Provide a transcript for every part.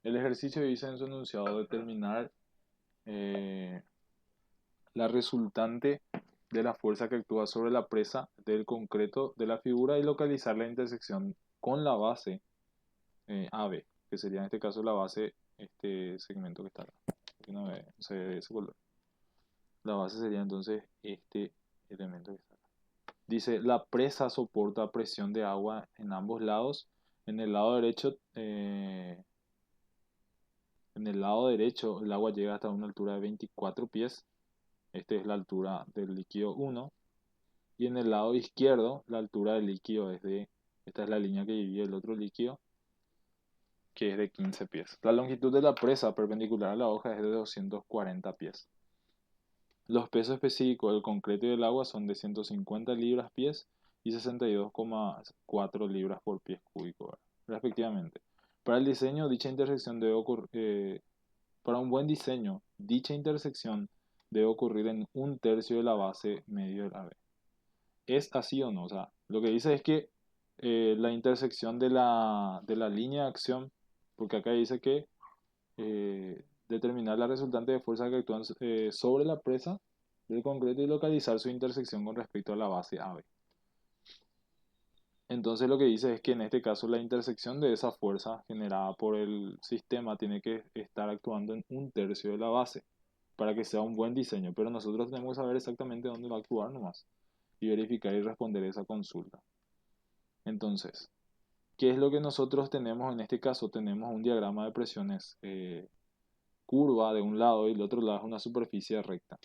El ejercicio dice en su enunciado determinar eh, la resultante de la fuerza que actúa sobre la presa del concreto de la figura y localizar la intersección con la base AB, que sería en este caso la base, este segmento que está acá. Aquí no se ve ese color. La base sería entonces este elemento que está acá. Dice, la presa soporta presión de agua en ambos lados. En el lado derecho, en el lado derecho el agua llega hasta una altura de 24 pies. Esta es la altura del líquido 1. Y en el lado izquierdo, la altura del líquido es de, esta es la línea que divide el otro líquido, que es de 15 pies. La longitud de la presa perpendicular a la hoja es de 240 pies. Los pesos específicos del concreto y del agua son de 150 libras pies y 62,4 libras por pie cúbico, respectivamente. Para el diseño, dicha intersección debe ocurrir, para un buen diseño, dicha intersección debe ocurrir en un tercio de la base medio del AB. ¿Es así o no? O sea, lo que dice es que la intersección de la línea de acción, porque acá dice que determinar la resultante de fuerzas que actúan sobre la presa del concreto y localizar su intersección con respecto a la base AB. Entonces lo que dice es que en este caso la intersección de esa fuerza generada por el sistema tiene que estar actuando en un tercio de la base para que sea un buen diseño, pero nosotros tenemos que saber exactamente dónde va a actuar nomás y verificar y responder esa consulta. Entonces, ¿qué es lo que nosotros tenemos en este caso? Tenemos un diagrama de presiones curva de un lado y el otro lado es una superficie recta.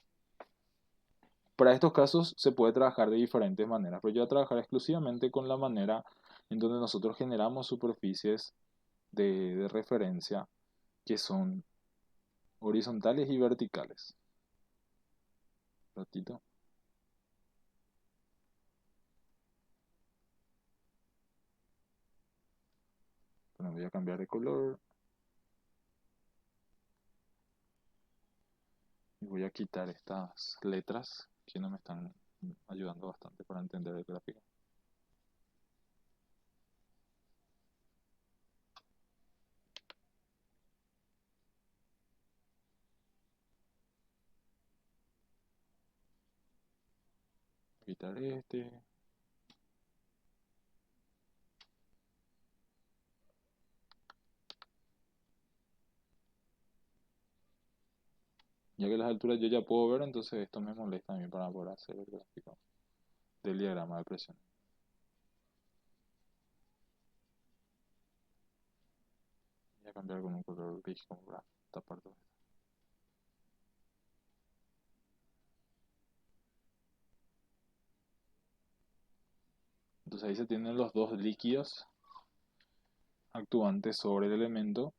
Para estos casos se puede trabajar de diferentes maneras, pero yo voy a trabajar exclusivamente con la manera en donde nosotros generamos superficies de referencia que son horizontales y verticales. Un ratito. Bueno, voy a cambiar de color y voy a quitar estas letras que no me están ayudando bastante para entender el gráfico. Quitar este. Ya que las alturas yo ya puedo ver, entonces esto me molesta a mí para poder hacer el gráfico del diagrama de presión. Voy a cambiar con un color gris como para tapar todo esto. Entonces ahí se tienen los dos líquidos actuantes sobre el elemento.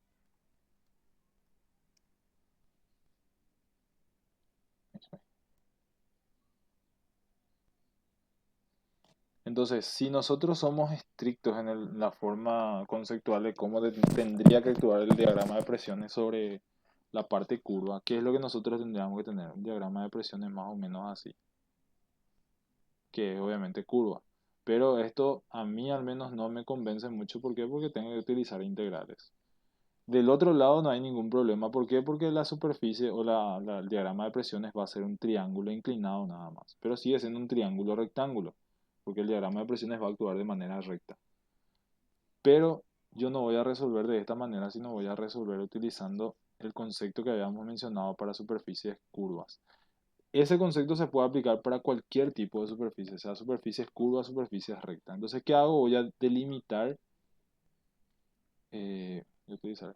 Entonces, si nosotros somos estrictos en la forma conceptual de cómo tendría que actuar el diagrama de presiones sobre la parte curva, ¿qué es lo que nosotros tendríamos que tener? Un diagrama de presiones más o menos así, que es obviamente curva. Pero esto a mí al menos no me convence mucho. ¿Por qué? Porque tengo que utilizar integrales. Del otro lado no hay ningún problema. ¿Por qué? Porque la superficie o el diagrama de presiones va a ser un triángulo inclinado nada más. Pero sigue siendo un triángulo rectángulo, porque el diagrama de presiones va a actuar de manera recta. Pero yo no voy a resolver de esta manera, sino voy a resolver utilizando el concepto que habíamos mencionado para superficies curvas. Ese concepto se puede aplicar para cualquier tipo de superficie, sea superficies curvas, superficies rectas. Entonces, ¿qué hago? Voy a delimitar, voy a utilizar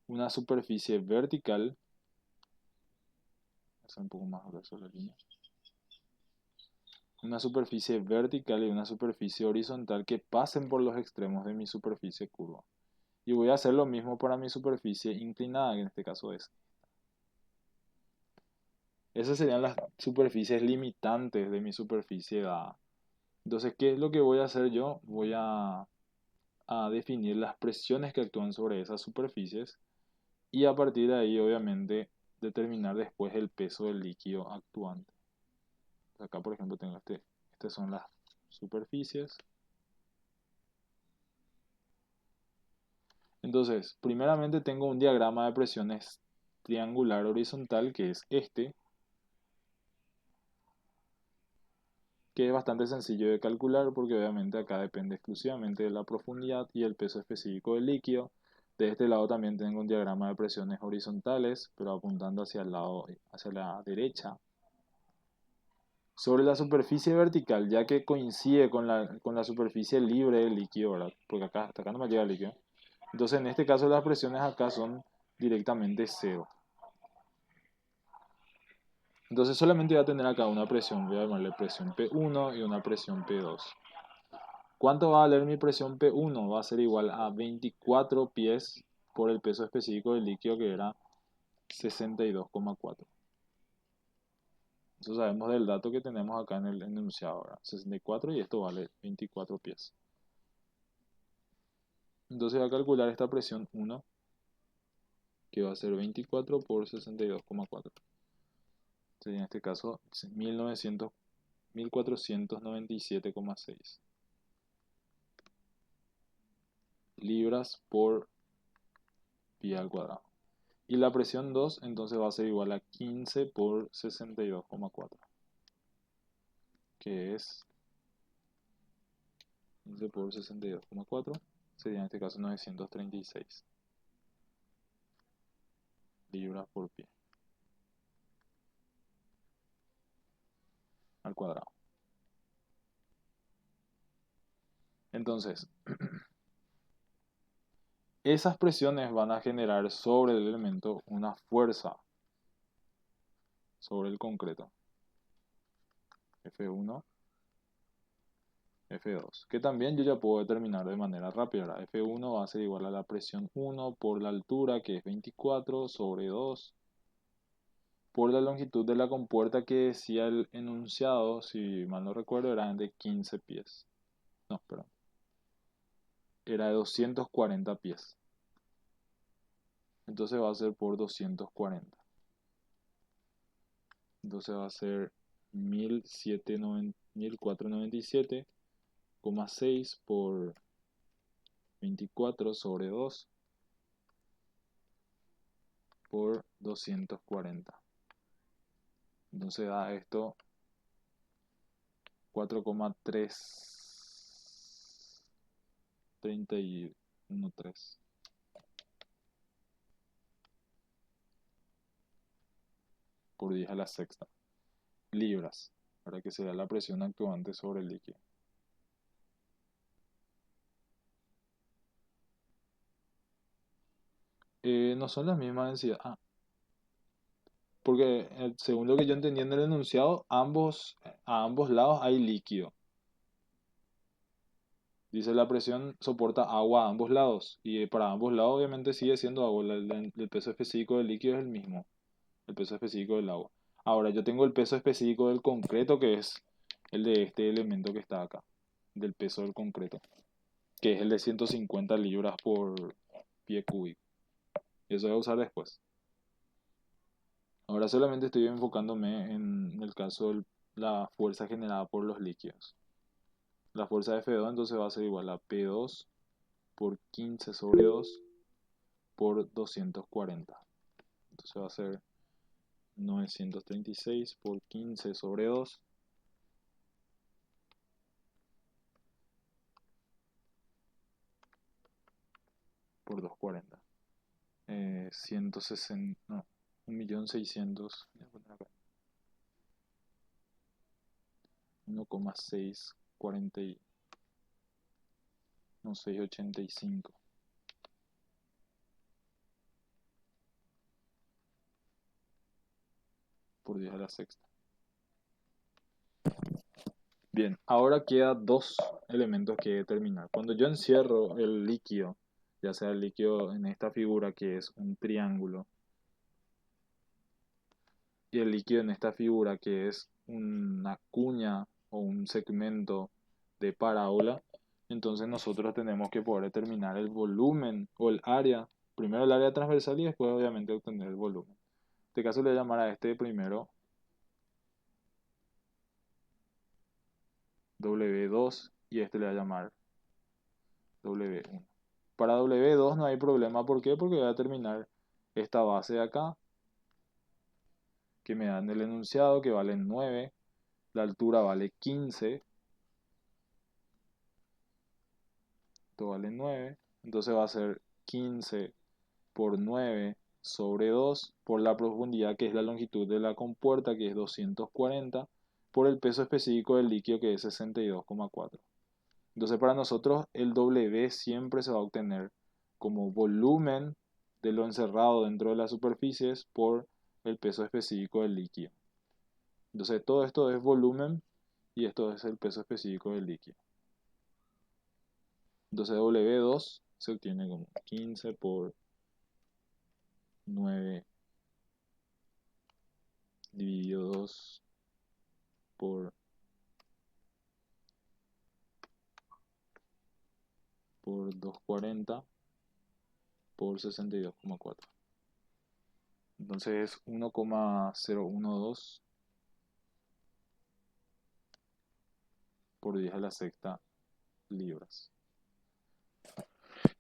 una superficie vertical. Hacer un poco más grueso la línea. Una superficie vertical y una superficie horizontal que pasen por los extremos de mi superficie curva. Y voy a hacer lo mismo para mi superficie inclinada, que en este caso es. Esas serían las superficies limitantes de mi superficie dada. Entonces, ¿qué es lo que voy a hacer yo? Voy a definir las presiones que actúan sobre esas superficies y a partir de ahí, obviamente, determinar después el peso del líquido actuante. Acá, por ejemplo, tengo estas son las superficies. Entonces, primeramente tengo un diagrama de presiones triangular horizontal, que es este, que es bastante sencillo de calcular porque obviamente acá depende exclusivamente de la profundidad y el peso específico del líquido. De este lado también tengo un diagrama de presiones horizontales, pero apuntando hacia el lado, hacia la derecha. Sobre la superficie vertical, ya que coincide con la superficie libre del líquido, ¿verdad? Porque acá, hasta acá no me llega el líquido. Entonces, en este caso, las presiones acá son directamente cero. Entonces, solamente voy a tener acá una presión, voy a llamarle presión P1 y una presión P2. ¿Cuánto va a valer mi presión P1? Va a ser igual a 24 pies por el peso específico del líquido, que era 62,4. Eso sabemos del dato que tenemos acá en el enunciado, ¿verdad? 64 y esto vale 24 pies. Entonces voy a calcular esta presión 1, que va a ser 24 por 62,4. Sería en este caso 1497,6 libras por pie al cuadrado. Y la presión 2 entonces va a ser igual a 15 por 62,4, que es 15 por 62,4, sería en este caso 936 libras por pie al cuadrado. Entonces, esas presiones van a generar sobre el elemento una fuerza sobre el concreto, F1, F2, que también yo ya puedo determinar de manera rápida. La F1 va a ser igual a la presión 1 por la altura, que es 24 sobre 2, por la longitud de la compuerta, que decía el enunciado, si mal no recuerdo, era de 15 pies. No, perdón. Era de 240 pies. Entonces va a ser por 240. Entonces va a ser 1497,6 por 24 sobre 2 por 240. Entonces da esto 4,313 por 10 a la sexta libras, para que sea la presión actuante sobre el líquido. No son las mismas densidades. Porque según lo que yo entendí en el enunciado, a ambos lados hay líquido. Dice la presión soporta agua a ambos lados. Y para ambos lados obviamente sigue siendo agua. El peso específico del líquido es el mismo. El peso específico del agua. Ahora yo tengo el peso específico del concreto, que es el de este elemento que está acá. Del peso del concreto. Que es el de 150 libras por pie cúbico. Y eso voy a usar después. Ahora solamente estoy enfocándome en el caso de la fuerza generada por los líquidos. La fuerza de F2 entonces va a ser igual a P2 por 15 sobre 2 por 240. Entonces va a ser 936 por 15 sobre 2 por 240. 160, no, 1.600.000, 1,640, no, 685 por 10 a la sexta. Bien, ahora queda dos elementos que determinar. Cuando yo encierro el líquido, ya sea el líquido en esta figura que es un triángulo, y el líquido en esta figura que es una cuña o un segmento de parábola, entonces nosotros tenemos que poder determinar el volumen o el área, primero el área transversal y después obviamente obtener el volumen. En este caso le voy a llamar a este primero W2 y este le voy a llamar W1. Para W2 no hay problema, ¿por qué? Porque voy a determinar esta base de acá, que me dan el enunciado, que vale 9, la altura vale 15, esto vale 9, entonces va a ser 15 por 9 sobre 2 por la profundidad, que es la longitud de la compuerta, que es 240, por el peso específico del líquido, que es 62,4. Entonces para nosotros el W siempre se va a obtener como volumen de lo encerrado dentro de las superficies por el peso específico del líquido. Entonces todo esto es volumen y esto es el peso específico del líquido. Entonces W2 se obtiene como 15 por 9 dividido 2 por 240 por 62,4. Entonces es 1,012 por 10 a la sexta libras.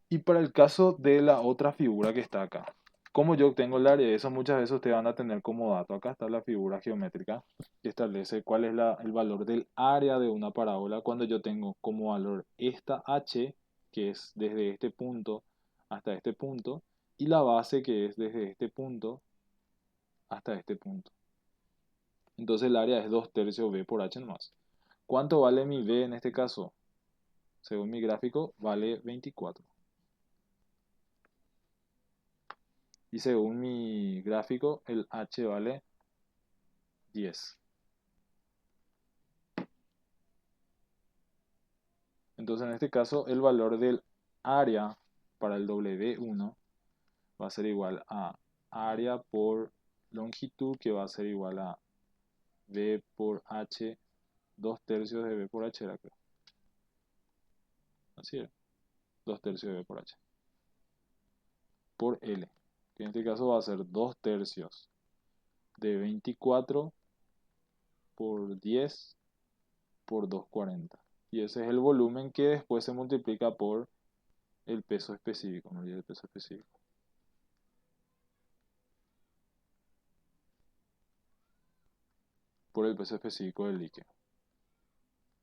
Y para el caso de la otra figura que está acá, como yo obtengo el área, eso muchas veces ustedes van a tener como dato. Acá está la figura geométrica que establece cuál es el valor del área de una parábola cuando yo tengo como valor esta h, que es desde este punto hasta este punto, y la base, que es desde este punto hasta este punto. Entonces el área es 2 tercios b por h nomás. ¿Cuánto vale mi b en este caso? Según mi gráfico, vale 24. Y según mi gráfico, el h vale 10. Entonces en este caso, el valor del área para el W1 va a ser igual a área por longitud, que va a ser igual a b por h, 2 tercios de b por h, era, creo. Así es, 2 tercios de b por h. Por L, que en este caso va a ser 2 tercios de 24 por 10 por 240. Y ese es el volumen que después se multiplica por el peso específico, ¿no? Y el peso específico. Por el peso específico del líquido.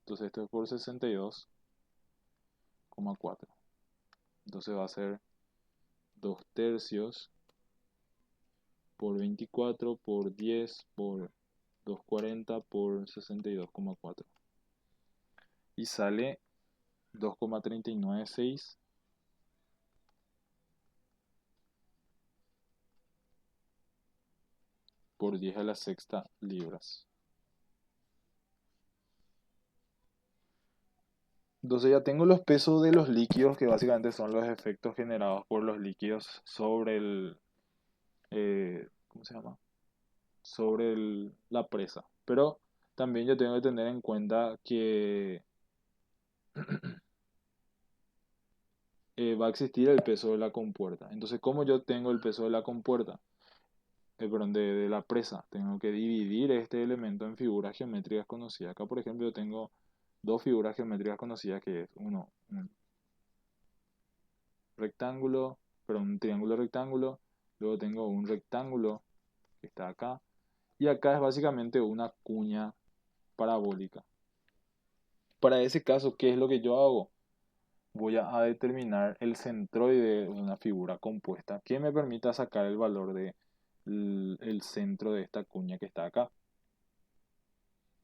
Entonces esto es por 62,4. Entonces va a ser 2 tercios por 24 por 10 por 240 por 62,4. Y sale 2,396 por 10 a la sexta libras. Entonces ya tengo los pesos de los líquidos, que básicamente son los efectos generados por los líquidos sobre ¿cómo se llama? Sobre la presa. Pero también yo tengo que tener en cuenta que va a existir el peso de la compuerta. Entonces, ¿cómo yo tengo el peso de la compuerta? Perdón, de la presa. Tengo que dividir este elemento en figuras geométricas conocidas. Acá, por ejemplo, yo tengo dos figuras geométricas conocidas, que es un rectángulo, pero un triángulo rectángulo. Luego tengo un rectángulo que está acá. Y acá es básicamente una cuña parabólica. Para ese caso, ¿qué es lo que yo hago? Voy a determinar el centroide de una figura compuesta que me permita sacar el valor de el centro de esta cuña que está acá.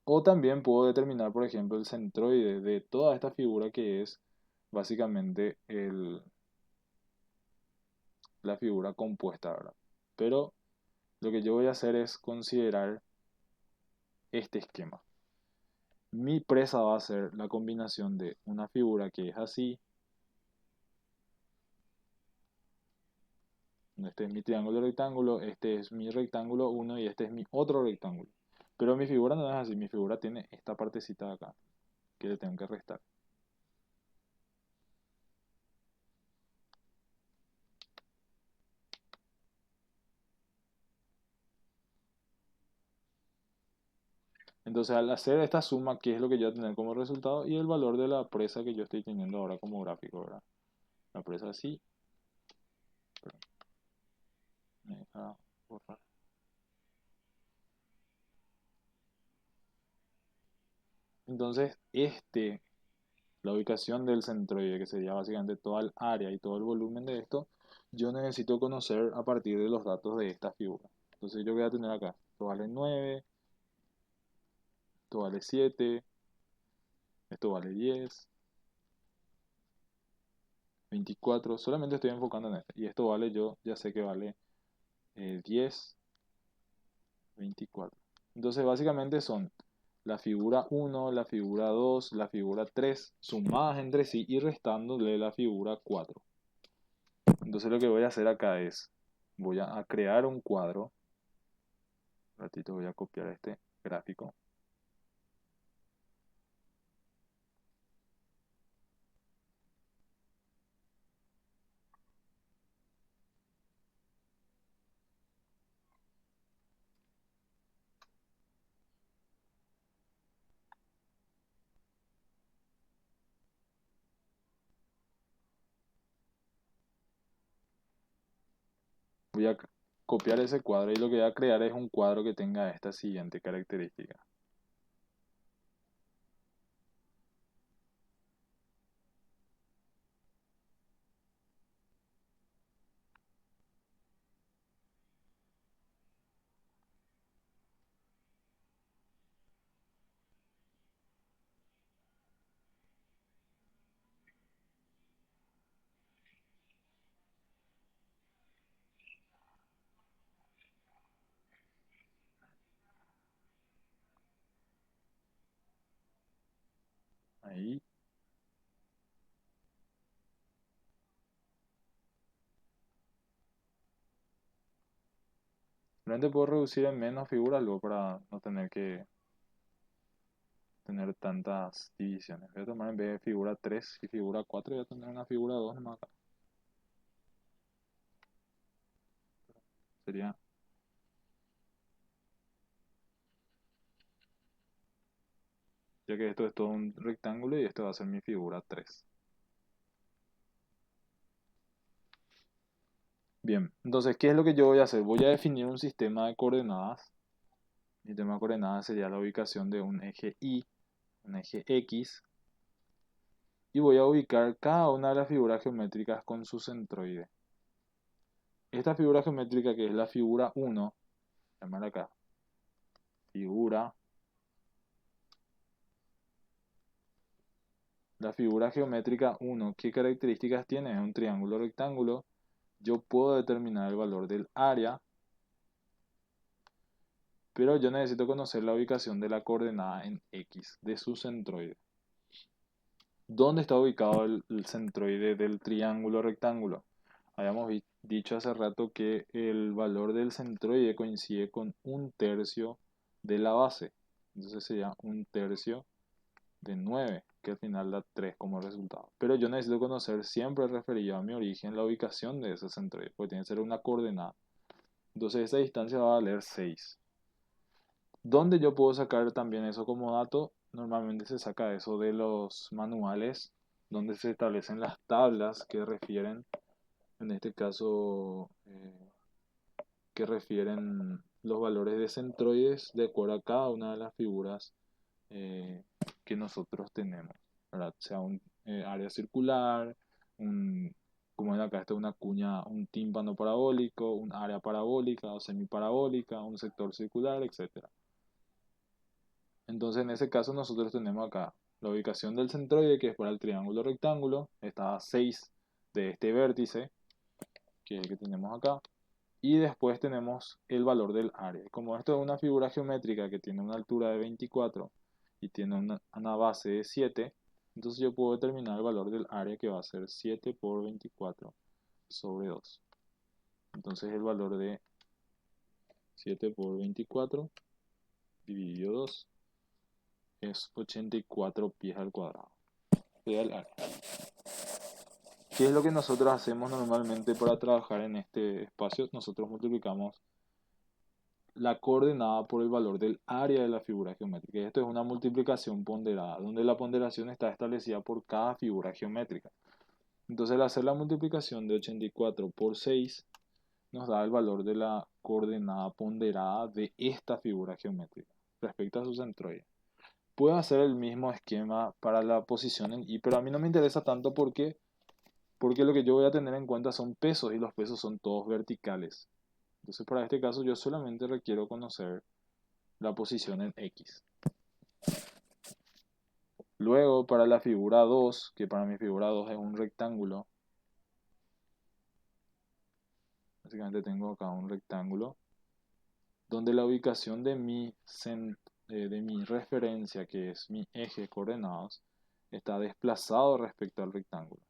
O también puedo determinar, por ejemplo, el centroide de toda esta figura, que es básicamente la figura compuesta, ¿verdad? Pero lo que yo voy a hacer es considerar este esquema. Mi presa va a ser la combinación de una figura que es así. Este es mi triángulo rectángulo, este es mi rectángulo 1 y este es mi otro rectángulo. Pero mi figura no es así, mi figura tiene esta partecita de acá, que le tengo que restar. Entonces, al hacer esta suma, ¿qué es lo que yo voy a tener como resultado? Y el valor de la presa que yo estoy teniendo ahora como gráfico, ¿verdad? La presa así. Perdón, me deja borrar. Entonces, la ubicación del centroide, que sería básicamente toda el área y todo el volumen de esto, yo necesito conocer a partir de los datos de esta figura. Entonces yo voy a tener acá, esto vale 9, esto vale 7, esto vale 10, 24, solamente estoy enfocando en esto. Y esto vale, yo ya sé que vale 10, 24. Entonces básicamente son la figura 1, la figura 2, la figura 3 sumadas entre sí y restándole la figura 4. Entonces lo que voy a hacer acá es, voy a crear un cuadro. Un ratito voy a copiar este gráfico. Voy a copiar ese cuadro y lo que voy a crear es un cuadro que tenga esta siguiente característica. Ahí. Realmente puedo reducir en menos figuras luego para no tener que tener tantas divisiones. Voy a tomar en vez de figura 3 y figura 4, voy a tener una figura 2 nomás acá. Sería, ya que esto es todo un rectángulo y esto va a ser mi figura 3. Bien, entonces, ¿qué es lo que yo voy a hacer? Voy a definir un sistema de coordenadas. Mi sistema de coordenadas sería la ubicación de un eje Y, un eje X, y voy a ubicar cada una de las figuras geométricas con su centroide. Esta figura geométrica, que es la figura 1, llamar acá, figura, la figura geométrica 1, ¿qué características tiene? Es un triángulo rectángulo. Yo puedo determinar el valor del área, pero yo necesito conocer la ubicación de la coordenada en X, de su centroide. ¿Dónde está ubicado el centroide del triángulo rectángulo? Habíamos dicho hace rato que el valor del centroide coincide con un tercio de la base. Entonces sería un tercio de 9, que al final da 3 como resultado. Pero yo necesito conocer siempre referido a mi origen la ubicación de ese centroide, porque tiene que ser una coordenada. Entonces esa distancia va a valer 6. ¿Dónde yo puedo sacar también eso como dato? Normalmente se saca eso de los manuales, donde se establecen las tablas que refieren, en este caso, que refieren los valores de centroides de acuerdo a cada una de las figuras eh, que nosotros tenemos, ¿verdad? Sea un área circular, un, como en acá está una cuña, un tímpano parabólico, un área parabólica o semiparabólica, un sector circular, etcétera. Entonces, en ese caso, nosotros tenemos acá la ubicación del centroide, que es para el triángulo rectángulo, está a 6 de este vértice, que es el que tenemos acá, y después tenemos el valor del área. Como esto es una figura geométrica que tiene una altura de 24 y tiene una base de 7, entonces yo puedo determinar el valor del área, que va a ser 7 por 24 sobre 2. Entonces el valor de 7 por 24 dividido 2 es 84 pies al cuadrado. El área. ¿Qué es lo que nosotros hacemos normalmente para trabajar en este espacio? Nosotros multiplicamos la coordenada por el valor del área de la figura geométrica. Esto es una multiplicación ponderada, donde la ponderación está establecida por cada figura geométrica. Entonces al hacer la multiplicación de 84 por 6 nos da el valor de la coordenada ponderada de esta figura geométrica respecto a su centroide. Puedo hacer el mismo esquema para la posición en Y, pero a mí no me interesa tanto porque lo que yo voy a tener en cuenta son pesos y los pesos son todos verticales. Entonces para este caso yo solamente requiero conocer la posición en X. Luego para la figura 2, que para mi figura 2 es un rectángulo, básicamente tengo acá un rectángulo, donde la ubicación de mi referencia, que es mi eje de coordenadas, está desplazado respecto al rectángulo.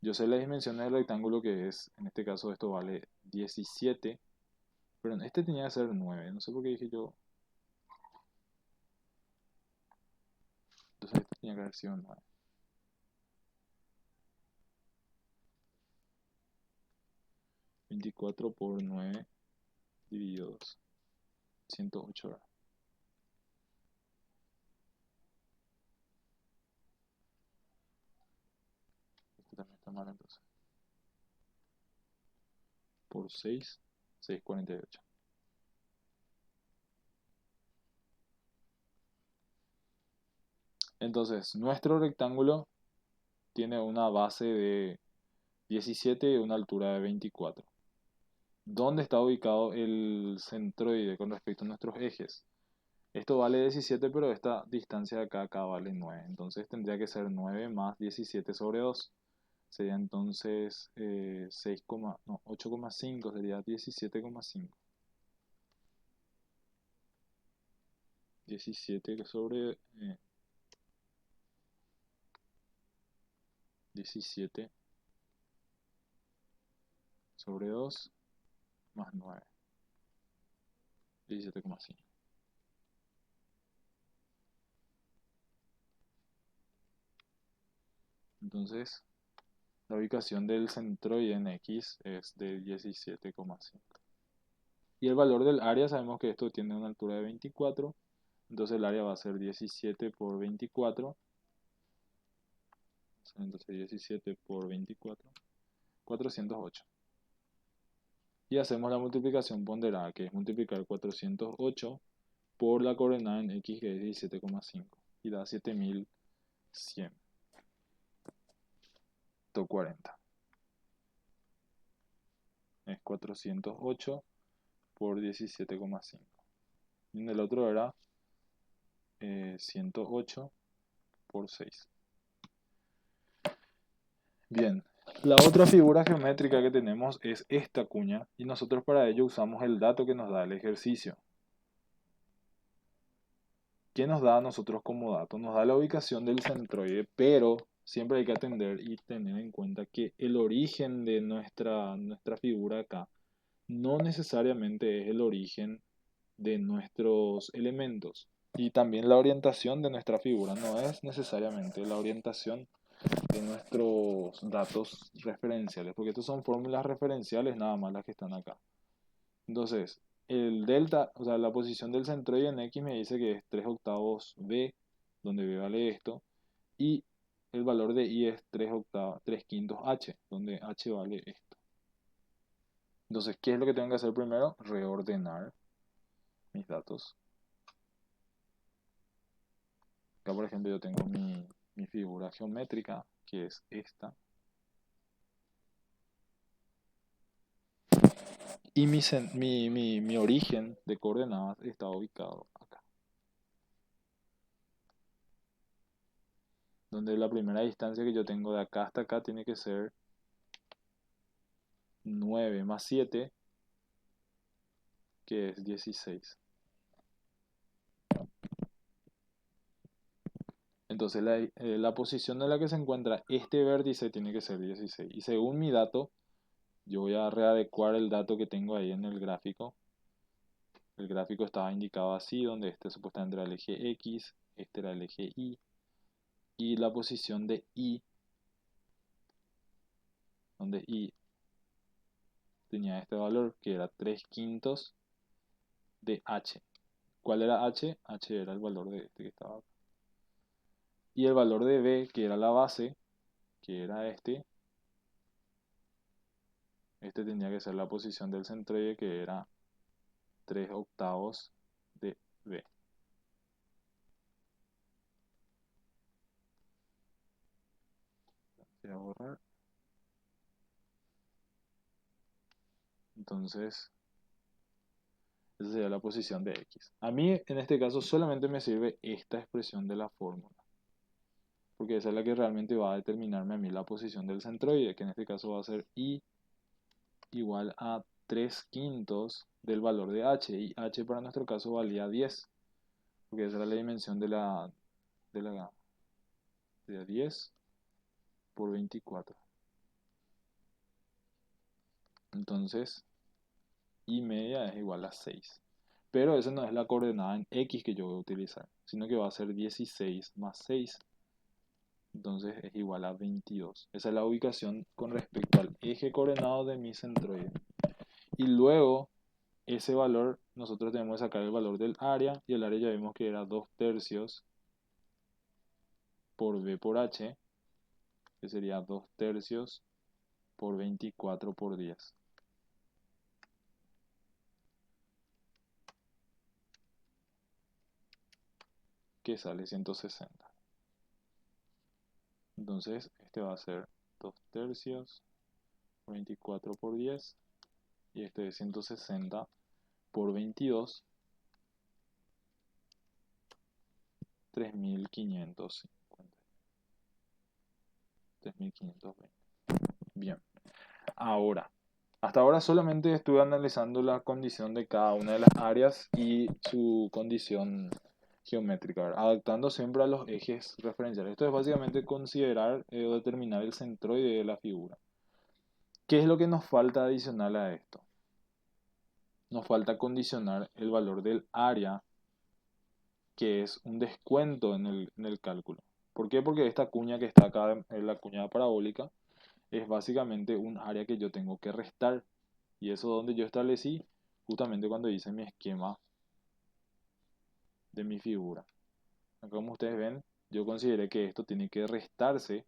Yo sé las dimensiones del rectángulo que es, en este caso esto vale 17, pero en este tenía que ser 9, no sé por qué dije yo, entonces este tenía que haber sido 9. 24 por 9 dividido 2, 108 horas. Este también está mal entonces. Por 6, 648. Entonces, nuestro rectángulo tiene una base de 17 y una altura de 24. ¿Dónde está ubicado el centroide con respecto a nuestros ejes? Esto vale 17, pero esta distancia de acá vale 9. Entonces tendría que ser 9 más 17 sobre 2. Sería entonces 8,5, sería 17,5. 17 sobre 17 sobre 2 más 9. 17,5. Entonces, la ubicación del centroide en X es de 17,5. Y el valor del área, sabemos que esto tiene una altura de 24. Entonces el área va a ser 17 por 24. Entonces 17 por 24, 408. Y hacemos la multiplicación ponderada, que es multiplicar 408 por la coordenada en X, que es 17,5. Y da 7140. Es 408 por 17,5. Y en el otro era 108 por 6. Bien, la otra figura geométrica que tenemos es esta cuña y nosotros para ello usamos el dato que nos da el ejercicio. ¿Qué nos da a nosotros como dato? Nos da la ubicación del centroide, pero siempre hay que atender y tener en cuenta que el origen de nuestra figura acá no necesariamente es el origen de nuestros elementos. Y también la orientación de nuestra figura no es necesariamente la orientación de nuestros datos referenciales, porque estos son fórmulas referenciales nada más las que están acá. Entonces, el delta, o sea, la posición del centroide en X me dice que es 3 octavos B, donde B vale esto, y el valor de Y es 3 quintos H, donde H vale esto. Entonces, ¿qué es lo que tengo que hacer primero? Reordenar mis datos. Acá, por ejemplo, yo tengo mi figura geométrica, que es esta. Y mi origen de coordenadas está ubicado acá. Donde la primera distancia que yo tengo de acá hasta acá tiene que ser 9 más 7, que es 16. Entonces la posición en la que se encuentra este vértice tiene que ser 16. Y según mi dato, yo voy a readecuar el dato que tengo ahí en el gráfico. El gráfico estaba indicado así, donde este supuestamente era el eje X, este era el eje Y. Y la posición de Y, donde Y tenía este valor, que era 3 quintos de H. ¿Cuál era H? H era el valor de este que estaba acá. Y el valor de B, que era la base, que era este. Este tenía que ser la posición del centroide, que era 3/8 de B. Voy a borrar. Entonces, esa sería la posición de X. A mí, en este caso, solamente me sirve esta expresión de la fórmula, porque esa es la que realmente va a determinarme a mí la posición del centroide, que en este caso va a ser I igual a 3/5 del valor de H, y H para nuestro caso valía 10, porque esa era la dimensión de 10 por 24. Entonces, I media es igual a 6. Pero esa no es la coordenada en X que yo voy a utilizar, sino que va a ser 16 más 6. Entonces es igual a 22. Esa es la ubicación con respecto al eje coordenado de mi centroide. Y luego, ese valor, nosotros tenemos que sacar el valor del área, y el área ya vimos que era 2/3 por B por H, que sería 2/3 por 24 por 10, que sale 160. Entonces, este va a ser 2/3 por 24 por 10, y este es 160 por 22, 3550. 3520. Bien. Ahora, hasta ahora solamente estuve analizando la condición de cada una de las áreas y su condición geométrica, ¿verdad? Adaptando siempre a los ejes referenciales. Esto es básicamente considerar o determinar el centroide de la figura. ¿Qué es lo que nos falta adicional a esto? Nos falta condicionar el valor del área, que es un descuento en el cálculo. ¿Por qué? Porque esta cuña que está acá en la cuña parabólica es básicamente un área que yo tengo que restar. Y eso donde yo establecí justamente cuando hice mi esquema de mi figura. Acá, como ustedes ven, yo consideré que esto tiene que restarse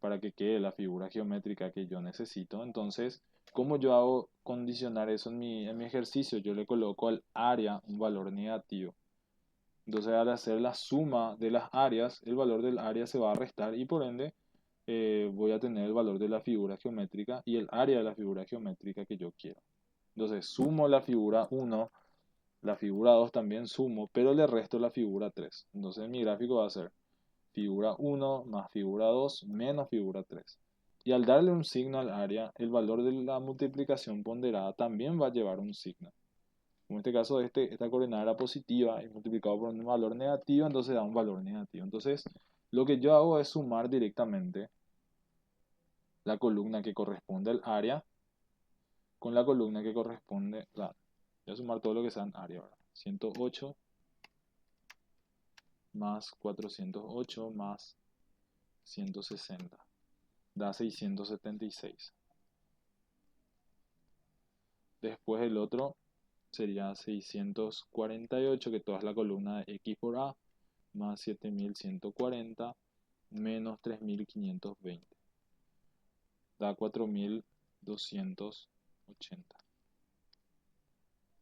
para que quede la figura geométrica que yo necesito. Entonces, ¿cómo yo hago condicionar eso en mi ejercicio? Yo le coloco al área un valor negativo. Entonces, al hacer la suma de las áreas, el valor del área se va a restar, y por ende voy a tener el valor de la figura geométrica y el área de la figura geométrica que yo quiero. Entonces, sumo la figura 1, la figura 2 también sumo, pero le resto la figura 3. Entonces, mi gráfico va a ser figura 1 más figura 2 menos figura 3. Y al darle un signo al área, el valor de la multiplicación ponderada también va a llevar un signo. En este caso, esta coordenada era positiva y multiplicado por un valor negativo, entonces da un valor negativo. Entonces, lo que yo hago es sumar directamente la columna que corresponde al área con la columna que corresponde, voy a sumar todo lo que sea en área, ¿verdad? 108 más 408 más 160 da 676. Después el otro sería 648, que toda es la columna de X por A, más 7140 menos 3520. Da 4280.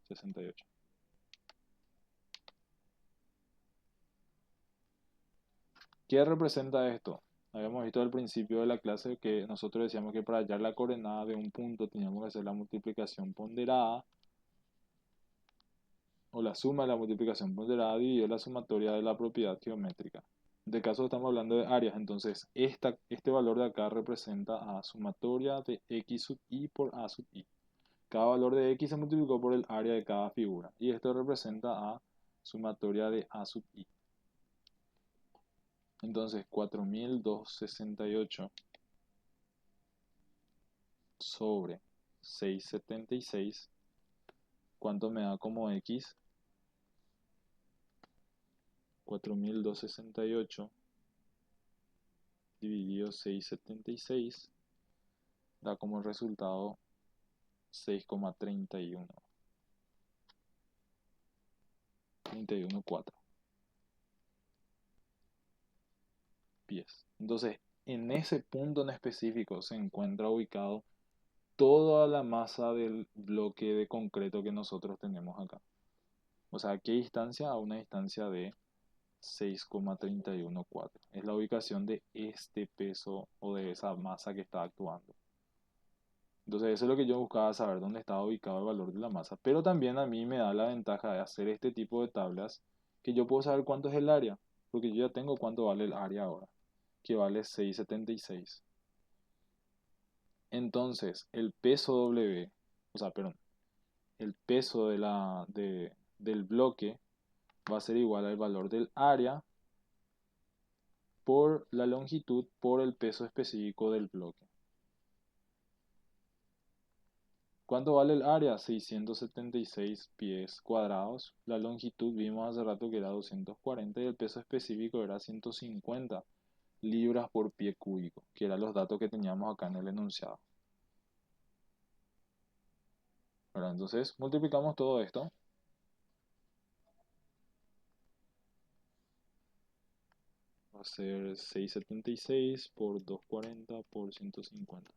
68. ¿Qué representa esto? Habíamos visto al principio de la clase que nosotros decíamos que para hallar la coordenada de un punto teníamos que hacer la multiplicación ponderada, o la suma de la multiplicación ponderada dividido la sumatoria de la propiedad geométrica. En este caso estamos hablando de áreas, entonces este valor de acá representa a sumatoria de x sub i por a sub i. Cada valor de x se multiplicó por el área de cada figura, y esto representa a sumatoria de a sub i. Entonces 4268 sobre 676, ¿cuánto me da como x? 4268 dividido 676 da como resultado 6,31. 31,4 pies. Entonces, en ese punto en específico se encuentra ubicado toda la masa del bloque de concreto que nosotros tenemos acá. O sea, ¿a qué distancia? A una distancia de 6,314. Es la ubicación de este peso o de esa masa que está actuando. Entonces eso es lo que yo buscaba saber, dónde estaba ubicado el valor de la masa. Pero también a mí me da la ventaja de hacer este tipo de tablas, que yo puedo saber cuánto es el área, porque yo ya tengo cuánto vale el área ahora, que vale 6,76. Entonces, el peso W, o sea, perdón, el peso del bloque va a ser igual al valor del área por la longitud por el peso específico del bloque. ¿Cuánto vale el área? 676 pies cuadrados. La longitud vimos hace rato que era 240 y el peso específico era 150 libras por pie cúbico, que eran los datos que teníamos acá en el enunciado. ¿Verdad? Entonces multiplicamos todo esto. Va a ser 676 por 240 por 150.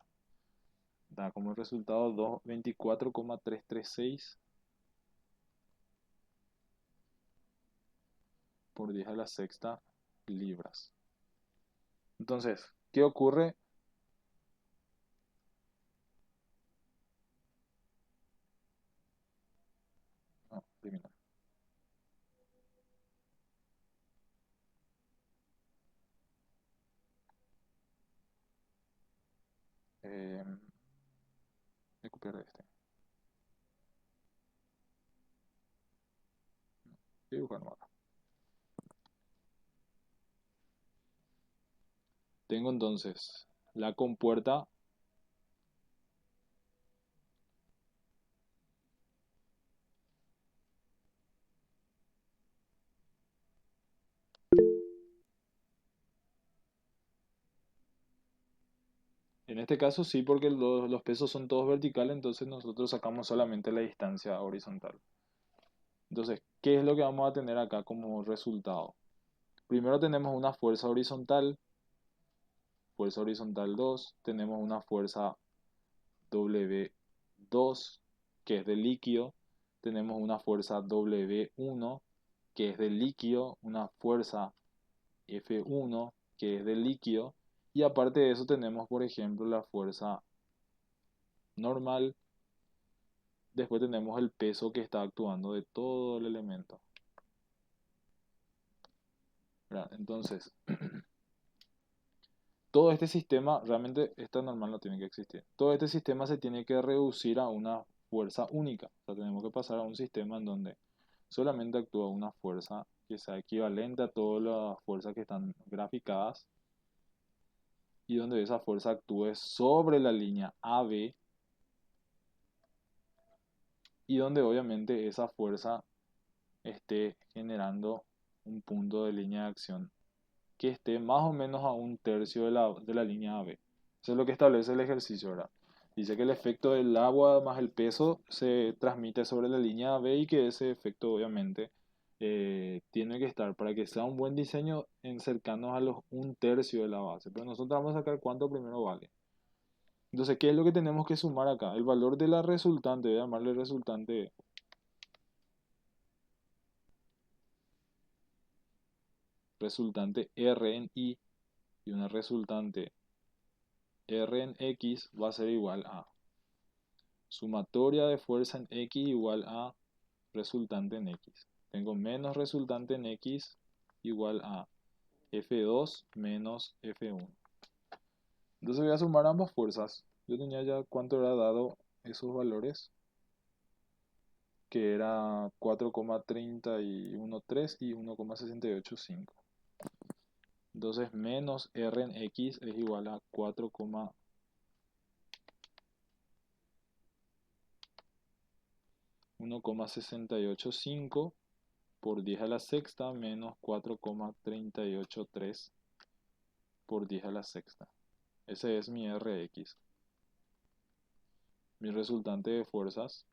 Da como resultado 24,336 por 10 a la sexta libras. Entonces, ¿qué ocurre? No, elimina. Eh, Voy a copiar este. Voy a dibujar ahora. Tengo entonces la compuerta. En este caso sí, porque los pesos son todos verticales, entonces nosotros sacamos solamente la distancia horizontal. Entonces, ¿qué es lo que vamos a tener acá como resultado? Primero tenemos una fuerza horizontal 2, tenemos una fuerza W2, que es de líquido, tenemos una fuerza W1, que es de líquido, una fuerza F1, que es de líquido, y aparte de eso tenemos, por ejemplo, la fuerza normal. Después tenemos el peso que está actuando de todo el elemento, ¿verdad? Entonces, todo este sistema, realmente esta normal no tiene que existir. Todo este sistema se tiene que reducir a una fuerza única. O sea, tenemos que pasar a un sistema en donde solamente actúa una fuerza que sea equivalente a todas las fuerzas que están graficadas y donde esa fuerza actúe sobre la línea AB y donde obviamente esa fuerza esté generando un punto de línea de acción que esté más o menos a un tercio de la línea AB. Eso es lo que establece el ejercicio, ¿verdad? Dice que el efecto del agua más el peso se transmite sobre la línea AB y que ese efecto obviamente tiene que estar para que sea un buen diseño en cercanos a los un tercio de la base. Pero nosotros vamos a sacar cuánto primero vale. Entonces, ¿qué es lo que tenemos que sumar acá? El valor de la resultante, voy a llamarle resultante R en I y una resultante R en X va a ser igual a sumatoria de fuerza en X igual a resultante en X. Tengo menos resultante en X igual a F2 menos F1. Entonces voy a sumar ambas fuerzas. Yo tenía ya cuánto era dado esos valores, que era 4,313 y 1,685. Entonces menos R en X es igual a 1,685 por 10 a la sexta menos 4,383 por 10 a la sexta. Ese es mi Rx, mi resultante de fuerzas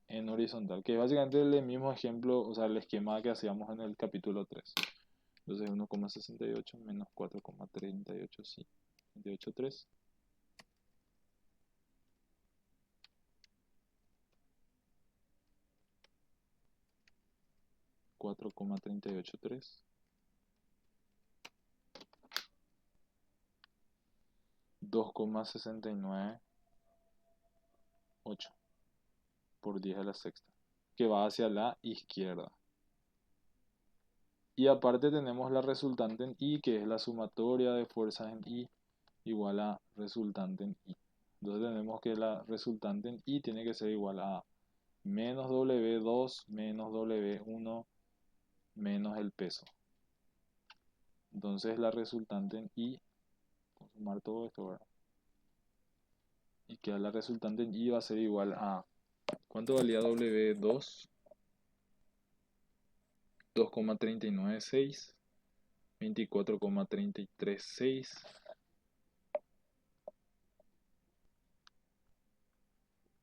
en horizontal, que es básicamente el mismo ejemplo, o sea, el esquema que hacíamos en el capítulo 3. Entonces 1,68 menos 4,38, sí. 38,3. 4,383. 2,698 por 10 a la sexta, que va hacia la izquierda. Y aparte tenemos la resultante en I, que es la sumatoria de fuerzas en I, igual a resultante en I. Entonces tenemos que la resultante en I tiene que ser igual a menos W2 menos W1 menos el peso. Entonces la resultante en I, vamos a sumar todo esto, ¿verdad? Y que la resultante en I va a ser igual a, ¿cuánto valía W2? 2,396, 24,336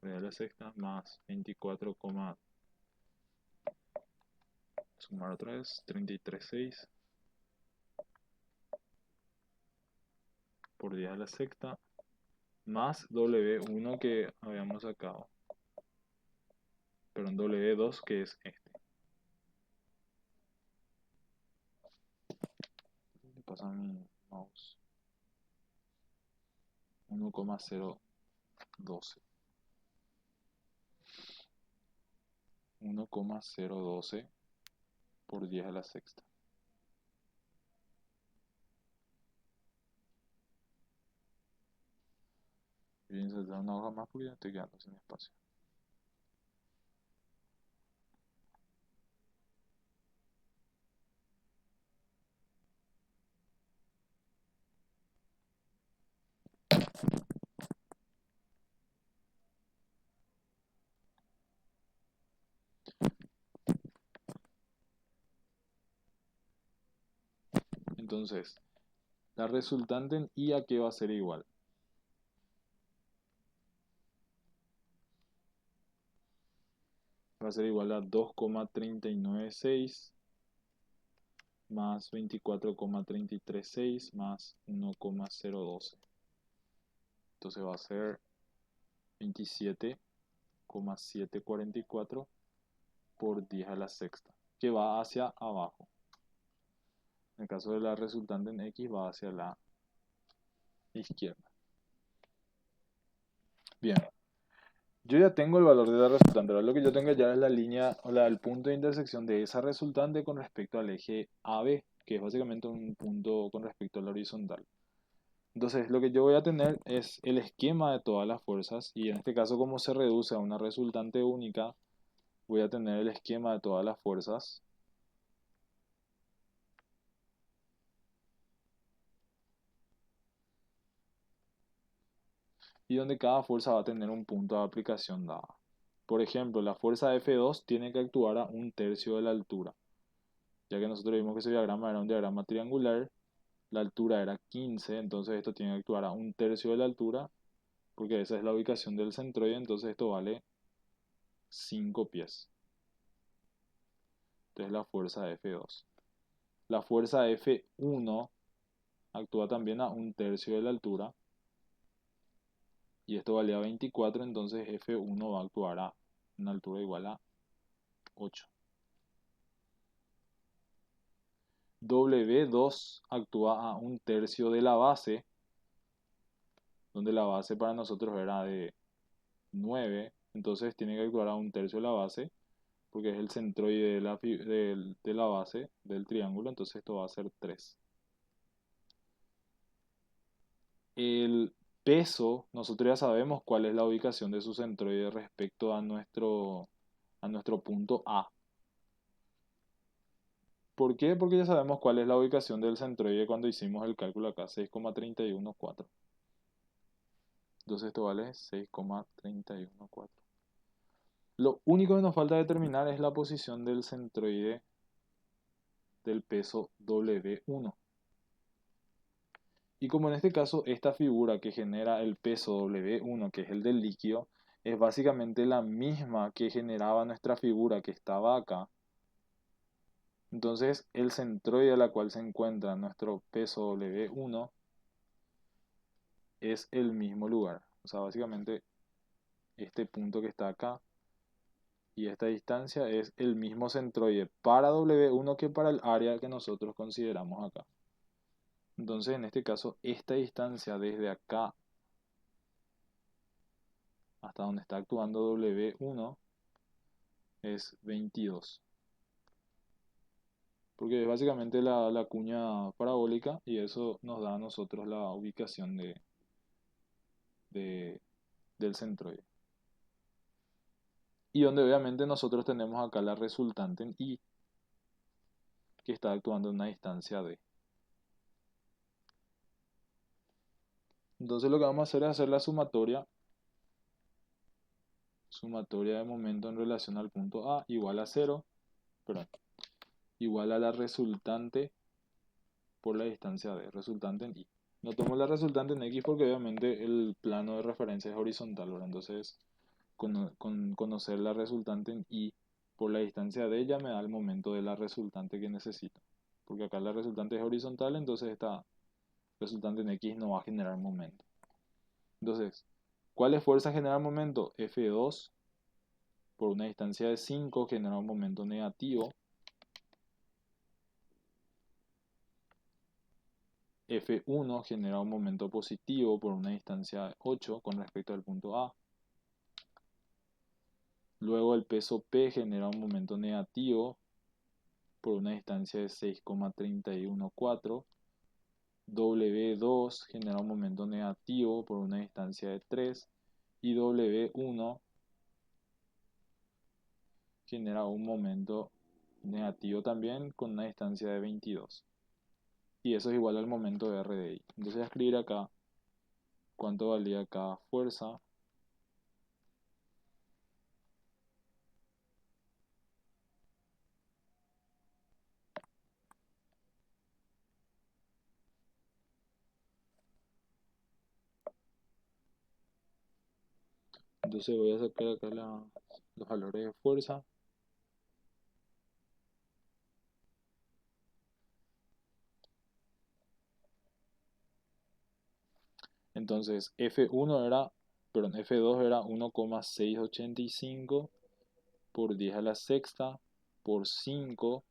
a la sexta más 24, sumar otra vez, 336 por 10 a la sexta más W1 que habíamos sacado, perdón, W2 que es este. ¿Qué pasa a mi mouse? 1,012. 1,012 por 10 a la sexta. Voy a insertar una hoja más porque ya estoy quedando sin espacio. Entonces, la resultante en I a qué va a ser igual. Va a ser igual a 2,396 más 24,336 más 1,012. Entonces va a ser 27,744 por 10 a la sexta, que va hacia abajo. En el caso de la resultante en X va hacia la izquierda. Bien, yo ya tengo el valor de la resultante. Ahora lo que yo tengo ya es la línea o el punto de intersección de esa resultante con respecto al eje AB, que es básicamente un punto con respecto a la horizontal. Entonces, lo que yo voy a tener es el esquema de todas las fuerzas y en este caso, como se reduce a una resultante única, voy a tener el esquema de todas las fuerzas. Y donde cada fuerza va a tener un punto de aplicación dada. Por ejemplo, la fuerza F2 tiene que actuar a 1/3 de la altura. Ya que nosotros vimos que ese diagrama era un diagrama triangular, la altura era 15, entonces esto tiene que actuar a 1/3 de la altura, porque esa es la ubicación del centroide, entonces esto vale 5 pies. Entonces la fuerza F2. La fuerza F1 actúa también a 1/3 de la altura, y esto valía 24, entonces F1 va a actuar a una altura igual a 8. W2 actúa a 1/3 de la base, donde la base para nosotros era de 9, entonces tiene que actuar a 1/3 de la base, porque es el centroide de la base del triángulo, entonces esto va a ser 3. El peso, nosotros ya sabemos cuál es la ubicación de su centroide respecto a nuestro punto A. ¿Por qué? Porque ya sabemos cuál es la ubicación del centroide cuando hicimos el cálculo acá, 6,314. Entonces esto vale 6,314. Lo único que nos falta determinar es la posición del centroide del peso W1. Y como en este caso esta figura que genera el peso W1, que es el del líquido, es básicamente la misma que generaba nuestra figura que estaba acá, Entonces el centroide a la cual se encuentra nuestro peso W1 es el mismo lugar. O sea, básicamente este punto que está acá y esta distancia es el mismo centroide para W1 que para el área que nosotros consideramos acá. Entonces en este caso esta distancia desde acá hasta donde está actuando W1 es 22. Porque es básicamente la cuña parabólica y eso nos da a nosotros la ubicación de- del centroide. Y donde obviamente nosotros tenemos acá la resultante en I, que está actuando en una distancia D. Entonces lo que vamos a hacer es hacer la sumatoria de momento en relación al punto A igual a 0, perdón, igual a la resultante por la distancia D, resultante en Y. No tomo la resultante en X porque obviamente el plano de referencia es horizontal, ¿verdad? Entonces con conocer la resultante en Y por la distancia de ella me da el momento de la resultante que necesito. Porque acá la resultante es horizontal, entonces esta resultante en X no va a generar momento. Entonces, ¿cuáles fuerzas generan momento? F2 por una distancia de 5 genera un momento negativo. F1 genera un momento positivo por una distancia de 8 con respecto al punto A. Luego el peso P genera un momento negativo por una distancia de 6,314. W2 genera un momento negativo por una distancia de 3. Y W1 genera un momento negativo también con una distancia de 22. Y eso es igual al momento de R de I. Entonces voy a escribir acá cuánto valía cada fuerza. Entonces voy a sacar acá los valores de fuerza. Entonces F2 era 1,685 por 10 a la sexta por 5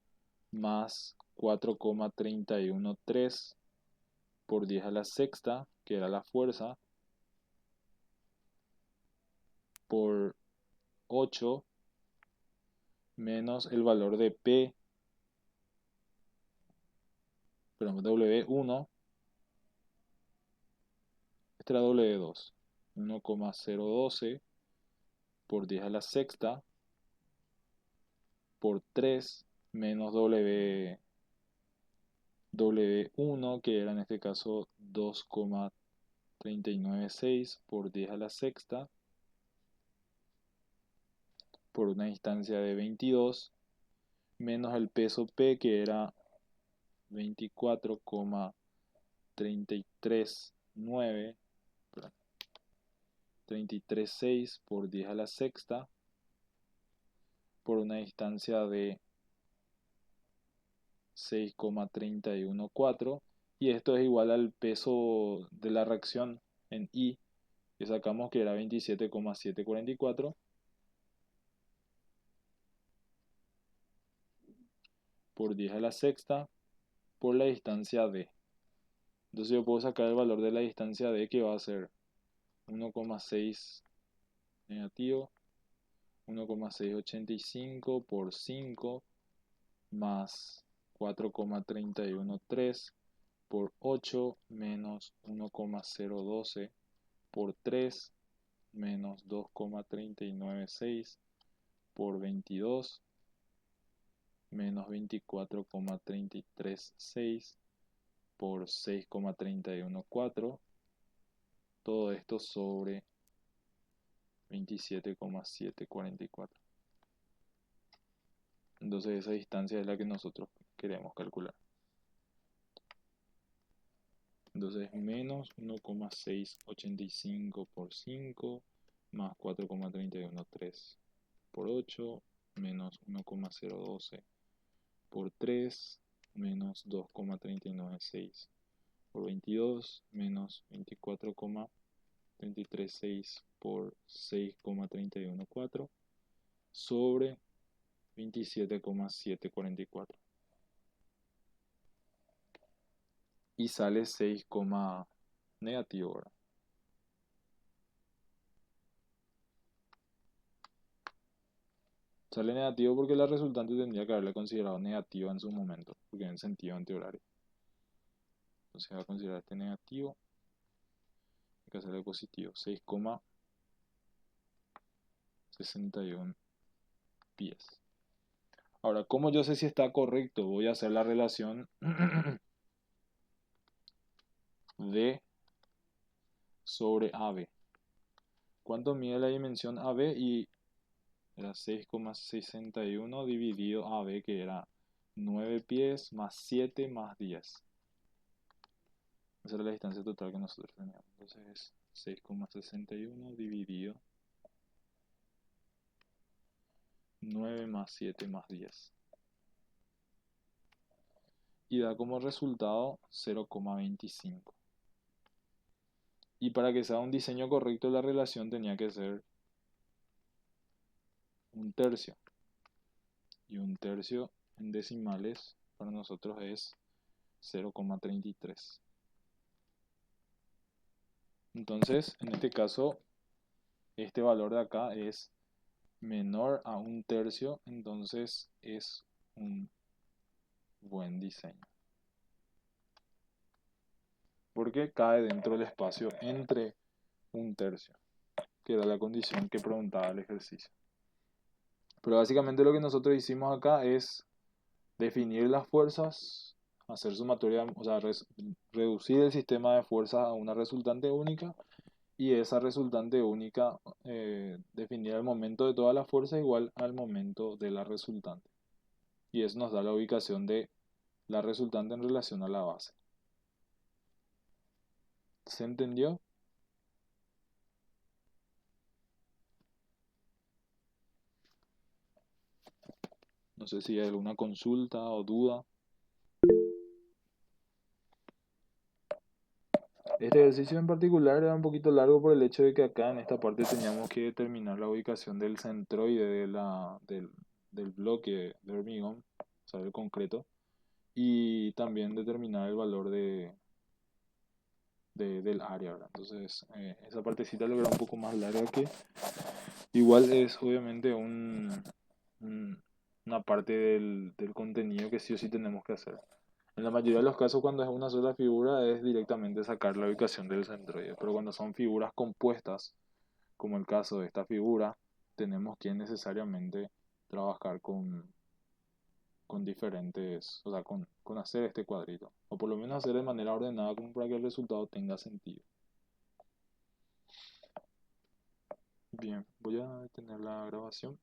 más 4,313 por 10 a la sexta, que era la fuerza, por 8 menos el valor de P, perdón, W1, este era W2, 1,012 por 10 a la sexta por 3 menos W1, que era en este caso 2,396 por 10 a la sexta por una distancia de 22 menos el peso P, que era 24,339, 336 por 10 a la sexta por una distancia de 6,314 y esto es igual al peso de la reacción en I que sacamos que era 27,744 por 10 a la sexta por la distancia D. Entonces yo puedo sacar el valor de la distancia D que va a ser 1,6 negativo 1,685 por 5 más 4,313 por 8 menos 1,012 por 3 menos 2,396 por 22 menos 24,336 por 6,314. Todo esto sobre 27,744. Entonces esa distancia es la que nosotros queremos calcular. Entonces menos 1,685 por 5 más 4,313 por 8 menos 1,012 por 3 menos 2,396 por 22 menos 24,336 por 6,314 sobre 27,744 y sale 6, negativo, ¿verdad? Sale negativo porque la resultante tendría que haberle considerado negativa en su momento, porque en sentido antihorario. Entonces va a considerar este negativo, hay que hacerle positivo, 6,61 pies. Ahora, ¿cómo yo sé si está correcto? Voy a hacer la relación D sobre AB. ¿Cuánto mide la dimensión AB? Y era 6,61 dividido AB, que era 9 pies más 7 más 10. Esa era la distancia total que nosotros teníamos. Entonces es 6,61 dividido 9 más 7 más 10. Y da como resultado 0,25. Y para que sea un diseño correcto la relación tenía que ser un tercio. Y un tercio en decimales para nosotros es 0,33. Entonces, en este caso, este valor de acá es menor a un tercio, entonces es un buen diseño. Porque cae dentro del espacio entre un tercio, que era la condición que preguntaba el ejercicio. Pero básicamente lo que nosotros hicimos acá es definir las fuerzas, hacer sumatoria, o sea, reducir el sistema de fuerzas a una resultante única y esa resultante única definir el momento de todas las fuerzas igual al momento de la resultante. Y eso nos da la ubicación de la resultante en relación a la base. ¿Se entendió? No sé si hay alguna consulta o duda. Este ejercicio en particular era un poquito largo por el hecho de que acá en esta parte teníamos que determinar la ubicación del centroide del bloque de hormigón, o sea, del concreto, y también determinar el valor del área, ¿verdad? Entonces, esa partecita lo era un poco más larga que igual es obviamente una parte del contenido que sí o sí tenemos que hacer. En la mayoría de los casos, cuando es una sola figura, es directamente sacar la ubicación del centroide. Pero cuando son figuras compuestas, como el caso de esta figura, tenemos que necesariamente trabajar con diferentes, o sea, con hacer este cuadrito. O por lo menos hacer de manera ordenada como para que el resultado tenga sentido. Bien, voy a detener la grabación.